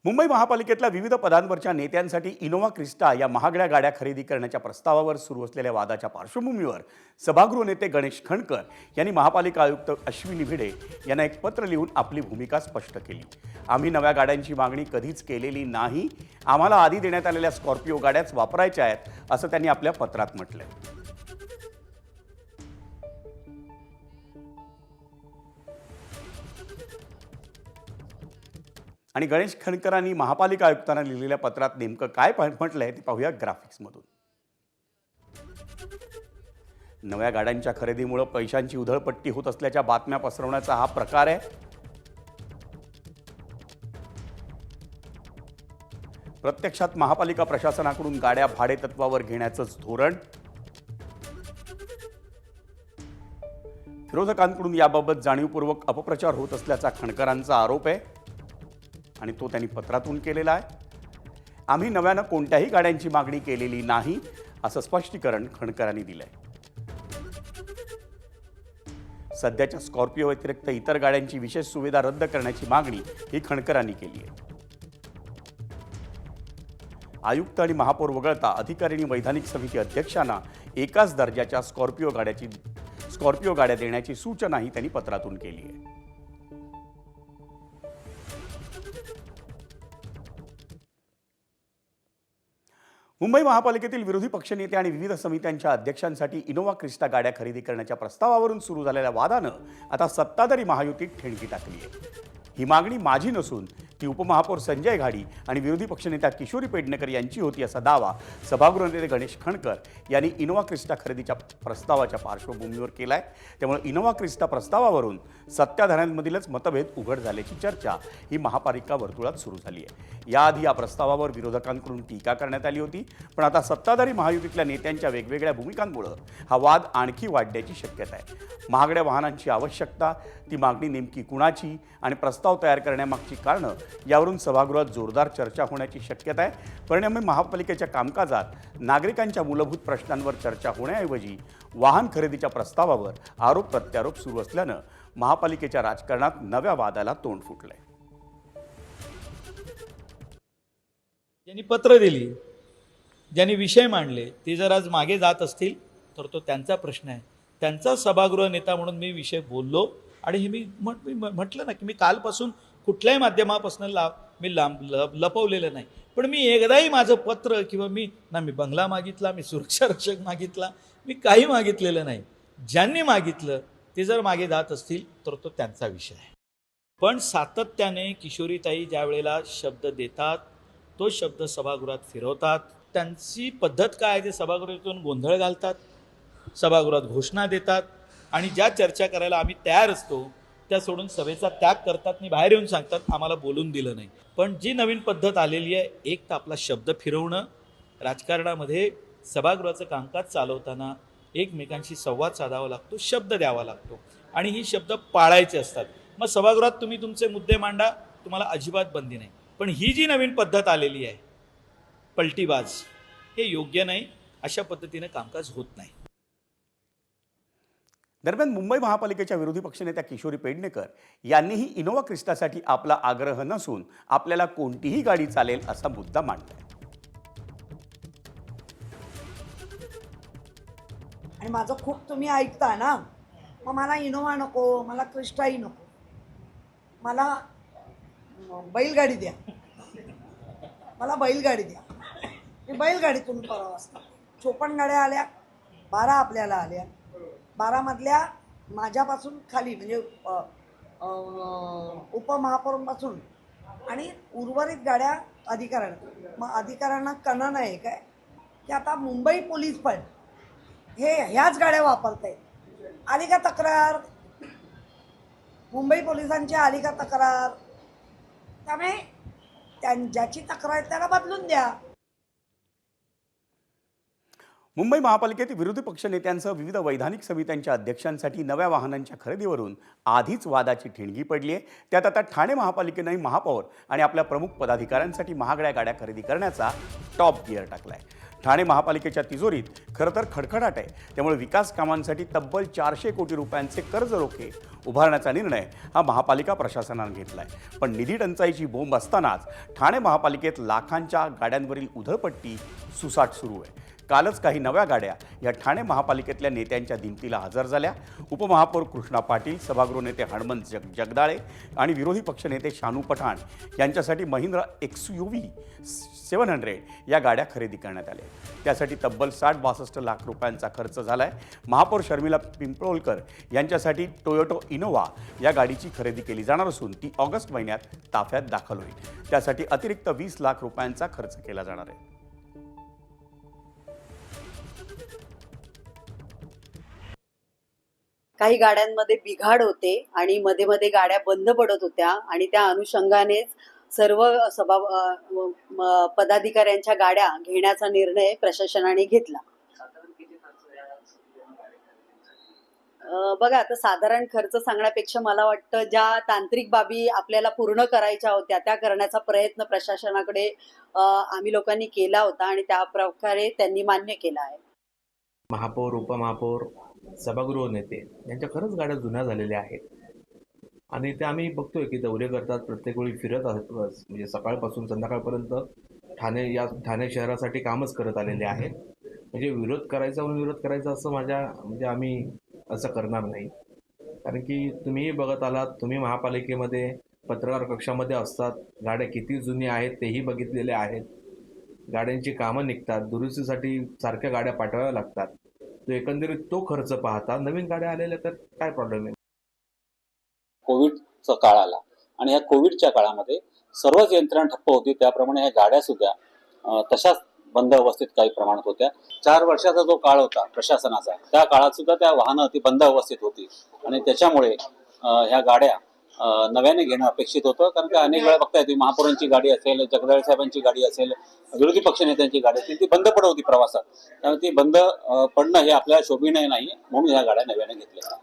मुंबई महापालिकेतल्या विविध पदांवरच्या नेत्यांसाठी Innova Crysta या महागड्या गाड्या खरेदी करण्याच्या प्रस्तावावर सुरू असलेल्या वादाच्या पार्श्वभूमीवर सभागृह नेते गणेश खणकर यांनी महापालिका आयुक्त अश्विनी भिडे यांना एक पत्र लिहून आपली भूमिका स्पष्ट केली। आम्ही नव्या गाड्यांची मागणी कधीच केलेली नाही, आम्हाला आधी देण्यात आलेल्या स्कॉर्पिओ गाड्याच वापरायच्या आहेत असं त्यांनी आपल्या पत्रात म्हटलंय। आणि गणेश खणकरांनी महापालिका आयुक्तांना लिहिलेल्या पत्रात नेमकं काय म्हटलंय ते पाहूया ग्राफिक्समधून। नव्या गाड्यांच्या खरेदीमुळे पैशांची उधळपट्टी होत असल्याच्या बातम्या पसरवण्याचा हा प्रकार आहे। प्रत्यक्षात महापालिका प्रशासनाकडून गाड्या भाडेतत्वावर घेण्याचंच धोरण। विरोधकांकडून याबाबत जाणीवपूर्वक अपप्रचार होत असल्याचा खणकरांचा आरोप आहे आणि तो त्यांनी पत्रातून केलेला आहे। आम्ही नव्यानं कोणत्याही गाड्यांची मागणी केलेली नाही असं स्पष्टीकरण खणकरांनी दिलंय। सध्याच्या स्कॉर्पिओ व्यतिरिक्त इतर गाड्यांची विशेष सुविधा रद्द करण्याची मागणी ही खणकरांनी केली आहे। आयुक्त आणि महापौर वगळता अधिकारी आणि वैधानिक समिती अध्यक्षांना एकाच दर्जाच्या स्कॉर्पिओ गाड्या देण्याची सूचनाही त्यांनी पत्रातून केली आहे। मुंबई महापालिकेतील विरोधी पक्षनेते आणि विविध समित्यांच्या अध्यक्षांसाठी इनोव्हा क्रिस्टा गाड्या खरेदी करण्याच्या प्रस्तावावरून सुरू झालेल्या वादानं आता सत्ताधारी महायुतीत ठिणगी टाकली आहे। ही मागणी माझी नसून ती उपमहापौर संजय घाडी आणि विरोधी पक्षनेता किशोरी पेडणेकर यांची होती असा दावा सभागृह नेते गणेश खणकर यांनी इनोव्हा क्रिस्टा खरेदीच्या प्रस्तावाच्या पार्श्वभूमीवर केलाय। त्यामुळे इनोव्हा क्रिस्टा प्रस्तावावरून सत्ताधाऱ्यांमधीलच मतभेद उघड झाल्याची चर्चा ही महापालिका वर्तुळात सुरू झाली आहे। याआधी या प्रस्तावावर विरोधकांकडून टीका करण्यात आली होती, पण आता सत्ताधारी महायुतीतल्या नेत्यांच्या वेगवेगळ्या भूमिकांमुळे हा वाद आणखी वाढण्याची शक्यता आहे। महागड्या वाहनांची आवश्यकता, ती मागणी नेमकी कुणाची आणि प्रस्ताव तयार करण्यामागची कारणं यावरून सभागृहात जोरदार चर्चा होण्याची शक्यता आहे। परिणामी महापालिकेच्या कामकाजात नागरिकांच्या मूलभूत प्रश्नांवर चर्चा होण्याऐवजी वाहन खरेदीच्या प्रस्तावावर आरोप प्रत्यारोप सुरू असल्यानं महापालिकेच्या राजकारणात नव्या वादाला तोंड फुटलंय। ज्यांनी पत्र दिली, ज्यांनी विषय मांडले, ते जर आज मागे जात असतील तर तो त्यांचा प्रश्न आहे। त्यांचा सभागृह नेता म्हणून मी विषय बोललो आणि हे मी म्हटलं ना की मी कालपासून कुठल्याही माध्यमापासून लपवलेलं नाही, पण मी एकदाही माझं पत्र किंवा मी बंगला मागितला, मी सुरक्षा रक्षक मागितला, मी काही मागितलेलं नाही। ज्यांनी मागितलं ते जर मागे जात असतील तर तो त्यांचा विषय आहे। पण सातत्याने किशोरीताई ज्या वेळेला शब्द देतात तो शब्द सभागृहात फिरवतात। त्यांची पद्धत काय आहे ते सभागृहातून गोंधळ घालतात, सभागृहात घोषणा देतात आणि ज्या चर्चा करायला आम्ही तयार असतो त्या सोडून सभेचा त्याग करतात आणि बाहेर येऊन सांगतात आम्हाला बोलून दिलं नाही। पण जी नवीन पद्धत आलेली आहे, एक तर आपला शब्द फिरवणं, राजकारणामध्ये सभागृहाचं कामकाज चालवताना एकमेकांशी संवाद साधावा लागतो, शब्द द्यावा लागतो आणि ही शब्द पाळायचे असतात। मग सभागृहात तुम्ही तुमचे मुद्दे मांडा, तुम्हाला अजिबात बंदी नाही, पण ही जी नवीन पद्धत आलेली आहे पलटीबाज, हे योग्य नाही। अशा पद्धतीने कामकाज होत नाही। दरम्यान मुंबई महापालिकेच्या विरोधी पक्षनेत्या किशोरी पेडणेकर यांनीही इनोव्हा क्रिस्टासाठी आपला आग्रह नसून आपल्याला कोणतीही गाडी चालेल असा मुद्दा मांडलाय। आणि माझं खूप तुम्ही ऐकता ना, मग मला इनोव्हा नको, मला क्रिस्टाही नको, मला बैलगाडी द्या, मला बैलगाडी द्या। मी बैलगाडीतून प्रवास करते। 54 गाड्या आल्या, 12 आपल्याला आल्या, 12 मधल्या माझ्यापासून खाली म्हणजे उपमहापौरांपासून आणि उर्वरित गाड्या अधिकाऱ्यांना। मग अधिकाऱ्यांना कणं नाही काय की आता मुंबई पोलीस पण ह्याच गाड्या वापरतायत? आली का तक्रार? मुंबई पोलिसांची आली का तक्रार? त्यामुळे ज्याची तक्रार आहे त्याला बदलून द्या। मुंबई महापालिकेत विरोधी पक्षनेत्यांसह विविध वैधानिक समित्यांच्या अध्यक्षांसाठी नव्या वाहनांच्या खरेदीवरून आधीच वादाची ठिणगी पडली आहे। त्यात आता ठाणे महापालिकेनेही महापौर आणि आपल्या प्रमुख पदाधिकाऱ्यांसाठी महागड्या गाड्या खरेदी करण्याचा टॉप गिअर टाकलाय। ठाणे महापालिकेच्या तिजोरीत खरं तर खडखडाट आहे. त्यामुळे विकास कामांसाठी तब्बल 400 कोटी रुपयांचे कर्ज रोखे उभारण्याचा निर्णय हा महापालिका प्रशासनाने घेतला आहे. पण निधी टंचाईची बोंब असतानाच ठाणे महापालिकेत लाखांच्या गाड्यांवरील उधळपट्टी सुसाट सुरू आहे. कालच काही नव्या गाड्या या ठाणे महापालिकेतल्या नेत्यांच्या दिमतीला हजर झाल्या. उपमहापौर कृष्णा पाटील, सभागृह नेते हणमंत जगदाळे आणि विरोधी पक्षनेते शानू पठाण यांच्यासाठी महिंद्रा XUV 700 या गाड्या खरेदी करण्यात आल्या. त्यासाठी तब्बल 60-62 लाख रुपयांचा खर्च झाला आहे. महापौर शर्मिला पिंपळोलकर यांच्यासाठी टोयोटो इनोव्हा या गाडीची खरेदी केली जाणार असून ती ऑगस्ट महिन्यात ताफ्यात दाखल होईल. त्यासाठी अतिरिक्त 20 लाख रुपयांचा खर्च केला जाणार आहे. काही गाड्यांमध्ये बिघाड होते आणि मध्ये मध्ये गाड्या बंद पडत होत्या आणि त्या अनुषंगानेच सर्व पदाधिकाऱ्यांच्या गाड्या घेण्याचा निर्णय प्रशासनाने घेतला. बघा, आता साधारण खर्च सांगण्यापेक्षा मला वाटतं ज्या तांत्रिक बाबी आपल्याला पूर्ण करायच्या होत्या त्या करण्याचा प्रयत्न प्रशासनाकडे आम्ही लोकांनी केला होता आणि त्या प्रकारे त्यांनी मान्य केला आहे. महापौर, उपमहापौर, सभागृह नेते यांच्या खरंच गाड्या जुन्या झालेल्या आहेत आणि ते आम्ही बघतोय की दौरे करतात, प्रत्येक वेळी फिरत आहेत, म्हणजे सकाळपासून संध्याकाळपर्यंत ठाणे शहरासाठी कामच करत आलेले आहेत. म्हणजे विरोध करायचा म्हणून विरोध करायचा असं म्हणजे आम्ही असं करणार नाही. कारण की तुम्हीही बघत आलात, तुम्ही महापालिकेमध्ये पत्रकार कक्षामध्ये असतात, गाड्या किती जुनी आहेत तेही बघितलेले आहेत. गाड्यांची कामं निघतात, दुरुस्तीसाठी सारख्या गाड्या पाठवाव्या लागतात. तो एकंदरीत तो खर्च पाहता नवीन गाड्या आलेल्या तर काय प्रॉब्लेम आहे. कोविडचा काळ आला आणि ह्या कोविडच्या काळामध्ये सर्वच यंत्रणा ठप्प होती. त्याप्रमाणे ह्या गाड्या सुद्धा तशाच बंद अवस्थेत काही प्रमाणात होत्या. 4 वर्षाचा जो काळ होता प्रशासनाचा, त्या काळात सुद्धा त्या वाहनं ती बंद अवस्थेत होती आणि त्याच्यामुळे ह्या गाड्या नव्याने घेणं अपेक्षित होतं. कारण की अनेक वेळा बघताय, तुम्ही महापौरांची गाडी असेल, जगदाळे साहेबांची गाडी असेल, विरोधी पक्षनेत्यांची गाडी असेल, ती बंद पडत होती प्रवासात. त्यामुळे ती बंद पडणं हे आपल्याला शोभनीय नाही, म्हणून ह्या गाड्या नव्याने घेतल्या.